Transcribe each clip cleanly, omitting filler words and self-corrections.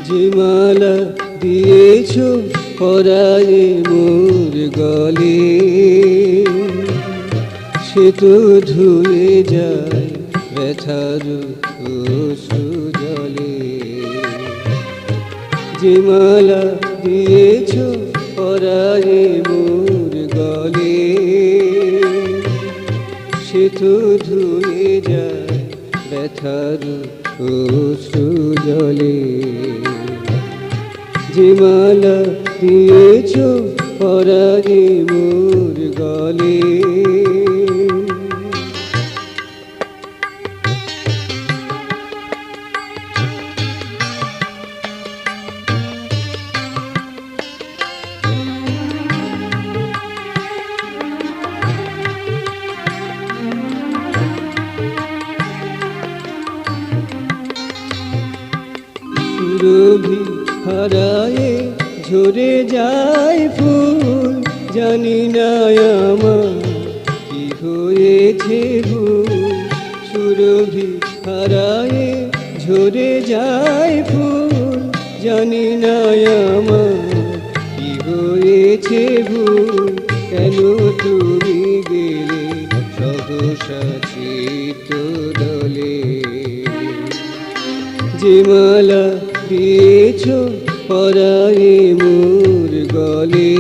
যে মালা দিয়েছ পরায়ে মোর গলে, সে তো ধুয়ে যায় ব্যথার অশ্রু জলে। যে মালা দিয়েছ পরায়ে মোর গলে, সে তো ধুয়ে যায় ব্যথার অশ্রু জলে। যে মালা দিয়েছ পরায়ে মোর গলে। সুরভি হারায়ে ঝরে যায় ফুল, জানি না আমার কি হয়েছে ভুল। সুরভি হারায়ে ঝরে যায় ফুল, জানি না আমার কি হয়েছে ভুল। কেন তুমি গেলে সহসা চিত্ত দলে। যে মালা দিয়েছ পরায়ে মোর গলে।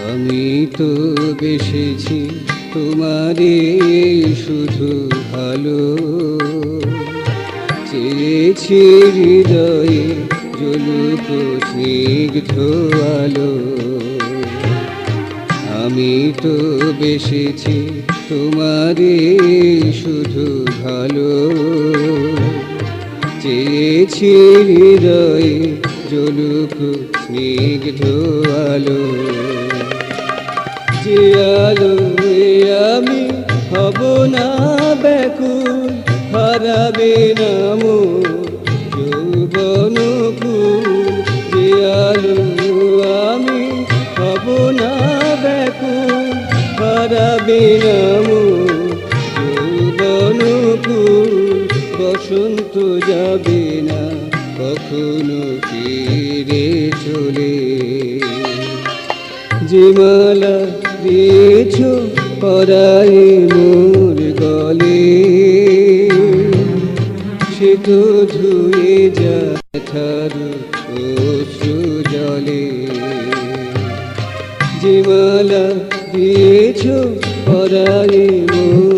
আমি তো বেসেছি তোমারে শুধু ভালো, চেয়েছি হৃদয়ে জ্বলুক স্নিগ্ধ আলো। আমি তো বেসেছি তোমারে শুধু ভালো, চেয়েছি হৃদয়ে জ্বলুক স্নিগ্ধ আলো। যে আলো আমি হব না ব্যাকুল, হারাবে না মোর যৌবন ফুল। যে আলো আমি হব না ব্যাকুল, হারাবে না মোর যৌবন ফুল। বসন্ত যাবে না কখনো ফিরে চলে। যে মালা দিয়েছ পরায়ে মোর গলে, সে তো ধুয়ে যায় ব্যথার অশ্রু জলে। যে মালা দিয়েছ পরায়ে মোর